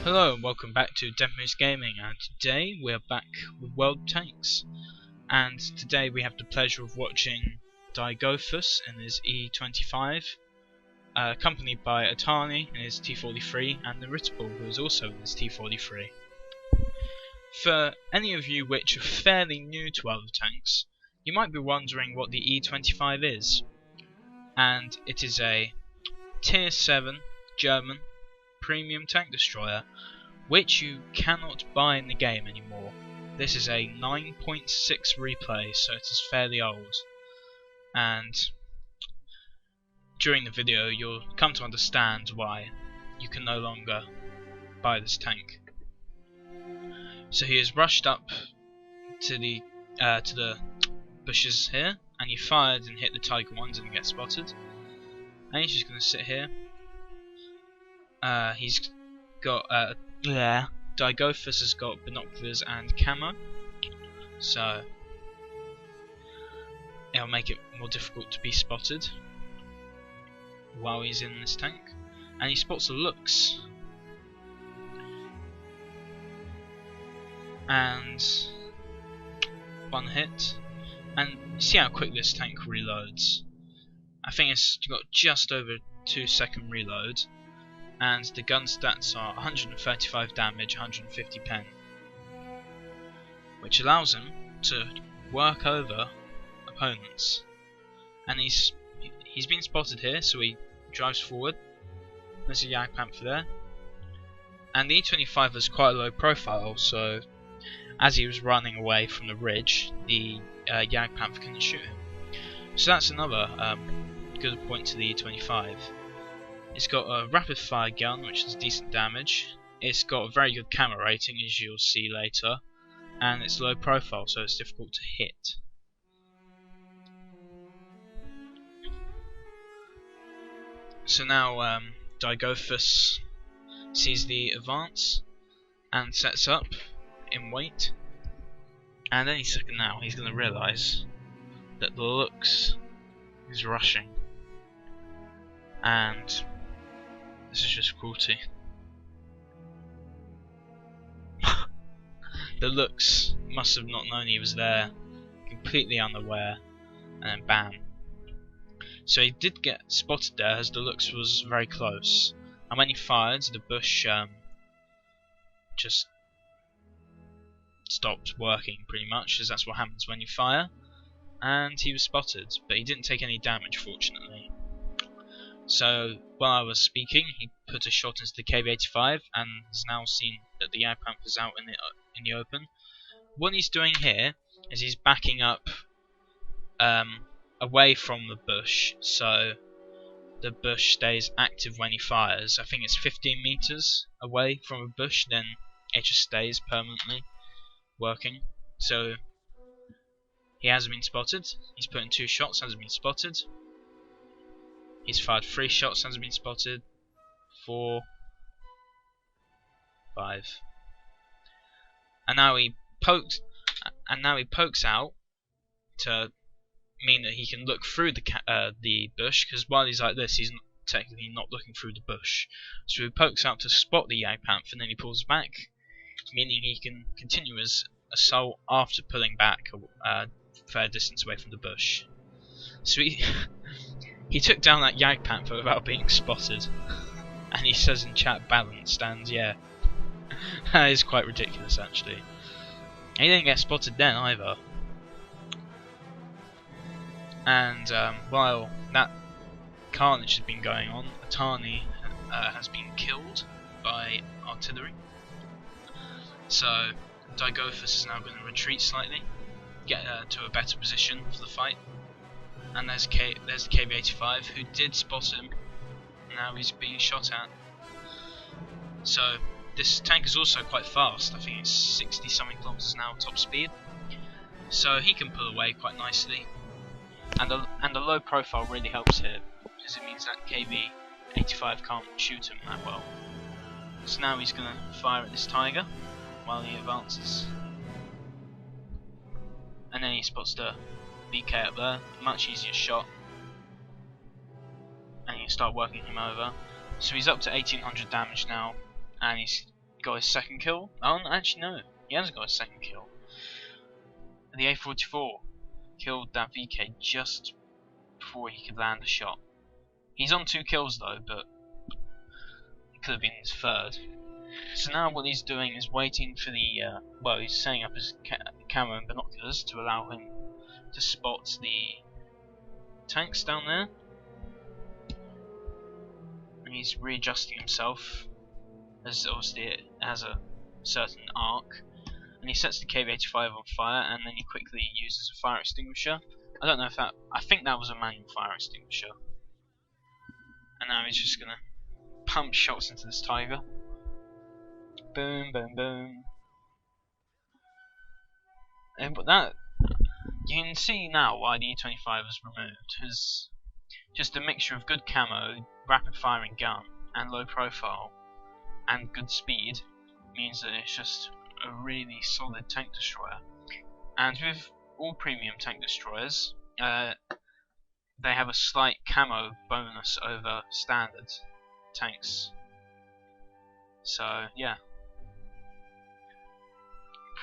Hello and welcome back to Dygofus Gaming, and today we are back with World Tanks. And today we have the pleasure of watching Dygofus in his E-25, accompanied by Atani in his T-43 and Irritable, who is also in his T-43. For any of you which are fairly new to World Tanks, you might be wondering what the E-25 is. And it is a Tier 7 German premium tank destroyer which you cannot buy in the game anymore. This is a 9.6 replay, so it is fairly old, and during the video you'll come to understand why you can no longer buy this tank. So he has rushed up to the bushes here, and he fired and hit the Tiger ones and get spotted, and he's just going to sit here. He's got Dygofus has got binoculars and camo, so it'll make it more difficult to be spotted while he's in this tank. And he spots the looks, and one hit, and see how quick this tank reloads. I think it's got just over 2-second reload. And the gun stats are 135 damage, 150 pen, which allows him to work over opponents. And he's been spotted here, so he drives forward. There's a Jagdpanther there, and the E-25 has quite a low profile, so as he was running away from the ridge, the Jagdpanther couldn't shoot him. So that's another good point to the E-25. It's got a rapid fire gun which has decent damage, it's got a very good camo rating as you'll see later, and it's low profile so it's difficult to hit. So now Dygofus sees the advance and sets up in wait, and any second now he's going to realise that the looks is rushing, and this is just cruelty. The looks must have not known he was there, completely unaware, and then bam. So he did get spotted there as the looks was very close, and when he fired the bush just stopped working pretty much, as that's what happens when you fire, and he was spotted, but he didn't take any damage fortunately. So while I was speaking, he put a shot into the KV-85 and has now seen that the Jagdpanther is out in the open. What he's doing here is he's backing up away from the bush, so the bush stays active when he fires. I think it's 15 meters away from a bush, then it just stays permanently working. So he hasn't been spotted. He's put in 2 shots, hasn't been spotted. He's fired 3 shots, hasn't been spotted. 4, 5, and now he pokes out to mean that he can look through the bush, because while he's like this, he's technically not looking through the bush. So he pokes out to spot the Jagdpanther, and then he pulls back, meaning he can continue his assault after pulling back a fair distance away from the bush. So he took down that Jagdpanther without being spotted, and he says in chat, balanced, and yeah, that is quite ridiculous actually. He didn't get spotted then either. And while that carnage has been going on, Atani has been killed by artillery. So Dygofus is now going to retreat slightly, get to a better position for the fight. And there's the KV-85 who did spot him. Now he's being shot at. So this tank is also quite fast. I think it's 60 something kilometers an hour top speed. So he can pull away quite nicely. And the low profile really helps here, because it means that KV-85 can't shoot him that well. So now he's going to fire at this Tiger while he advances. And then he spots the BK up there, much easier shot, and you start working him over. So he's up to 1800 damage now, and he's got his second kill. Oh, actually no, he hasn't got his second kill. The A-44 killed that VK just before he could land a shot. He's on 2 kills though, but it could have been his third. So now what he's doing is waiting for the, well, he's setting up his camo and binoculars to allow him to spot the tanks down there. And he's readjusting himself, as obviously it has a certain arc. And he sets the KV-85 on fire, and then he quickly uses a fire extinguisher. I don't know if that, I think that was a manual fire extinguisher. And now he's just gonna pump shots into this Tiger. Boom, boom, boom. But that, you can see now why the E-25 was removed. It's just a mixture of good camo, rapid firing gun, and low profile, and good speed, means that it's just a really solid tank destroyer. And with all premium tank destroyers, they have a slight camo bonus over standard tanks. So yeah,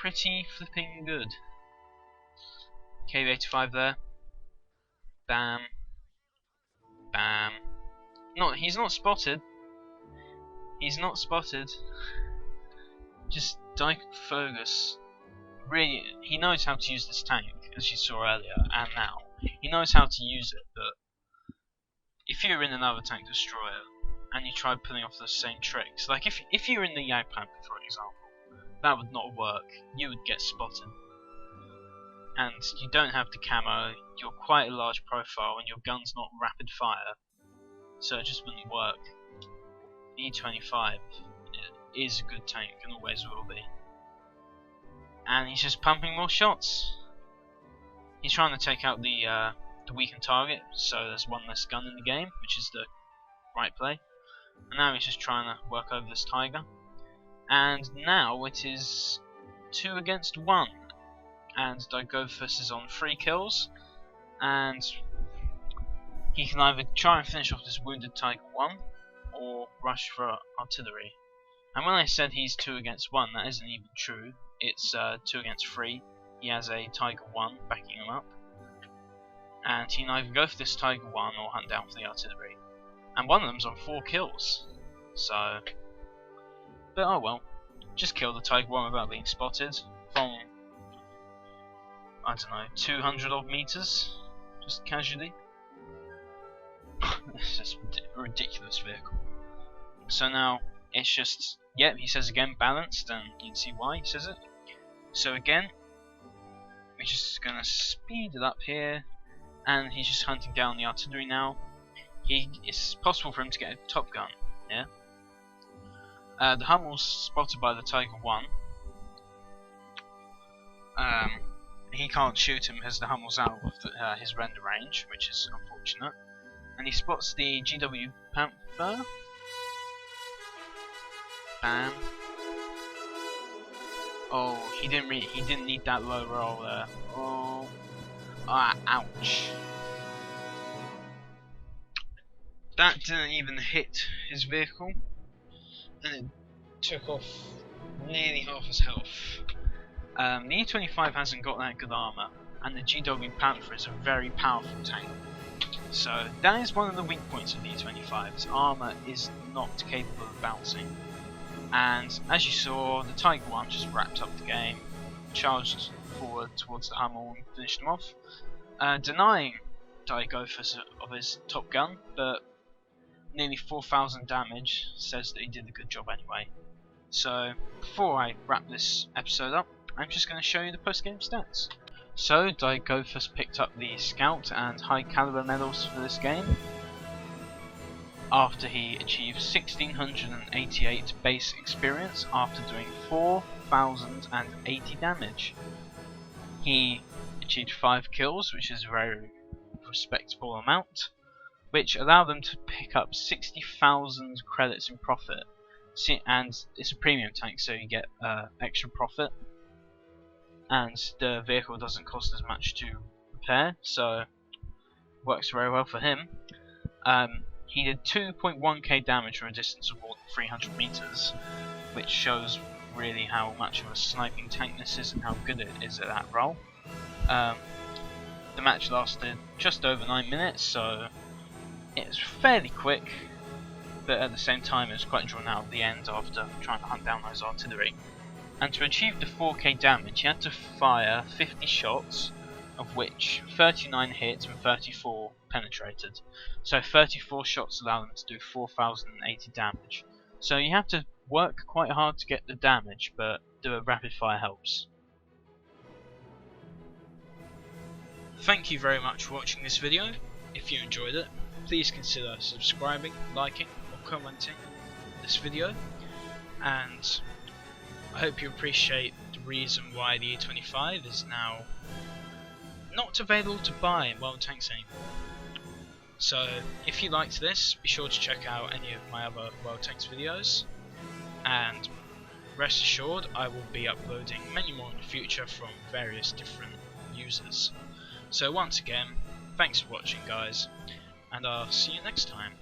pretty flipping good. KV-85 there. Bam. Bam. He's not spotted. He's not spotted. Just Dygofus. Really, he knows how to use this tank, as you saw earlier, and now. He knows how to use it, but if you're in another tank destroyer and you try pulling off the same tricks, like if you're in the Jagdpanther, for example, that would not work. You would get spotted. And you don't have the camo, you're quite a large profile, and your gun's not rapid fire, so it just wouldn't work. The E-25 is a good tank, and always will be. And he's just pumping more shots. He's trying to take out the weakened target, so there's one less gun in the game, which is the right play. And now he's just trying to work over this Tiger. And now it is 2 against 1. And Dygofus is on 3 kills. And he can either try and finish off this wounded Tiger 1, or rush for artillery. And when I said he's 2 against 1, that isn't even true. It's 2 against 3. He has a Tiger 1 backing him up. And he can either go for this Tiger 1 or hunt down for the artillery. And one of them's on 4 kills. So, but oh well. Just kill the Tiger 1 without being spotted from, I don't know, 200 odd meters. Just casually. It's just a ridiculous vehicle. So now, it's just, yep, he says again balanced, and you can see why he says it. So again, we're just going to speed it up here, and he's just hunting down the artillery now. It's possible for him to get a top gun, yeah? The Hummel's spotted by the Tiger 1. He can't shoot him as the Hummel's out of his render range, which is unfortunate. And he spots the GW Panther. Bam. Oh, he didn't need that low roll there. Oh, ouch. That didn't even hit his vehicle, and it took off nearly half his health. The E-25 hasn't got that good armor, and the GW Panther is a very powerful tank. So that is one of the weak points of the E-25. Its armor is not capable of bouncing. And as you saw, the Tiger 1 just wrapped up the game, charged forward towards the Hummel and finished him off, denying Dygofus of his top gun, but nearly 4,000 damage says that he did a good job anyway. So before I wrap this episode up, I'm just going to show you the post-game stats. So Dygofus picked up the Scout and High Caliber medals for this game, after he achieved 1688 base experience after doing 4,080 damage. He achieved 5 kills, which is a very respectable amount, which allowed them to pick up 60,000 credits in profit. And it's a premium tank, so you get extra profit, and the vehicle doesn't cost as much to repair, so works very well for him. He did 2.1k damage from a distance of more than 300 meters, which shows really how much of a sniping tank this is and how good it is at that role. The match lasted just over 9 minutes, so it was fairly quick, but at the same time it was quite drawn out at the end after trying to hunt down those artillery. And to achieve the 4k damage, he had to fire 50 shots, of which 39 hit and 34 penetrated. So 34 shots allow them to do 4080 damage. So you have to work quite hard to get the damage, but do a rapid fire helps. Thank you very much for watching this video. If you enjoyed it, please consider subscribing, liking or commenting this video, and I hope you appreciate the reason why the E-25 is now not available to buy in World Tanks anymore. So if you liked this, be sure to check out any of my other World Tanks videos, and rest assured I will be uploading many more in the future from various different users. So once again, thanks for watching guys, and I'll see you next time.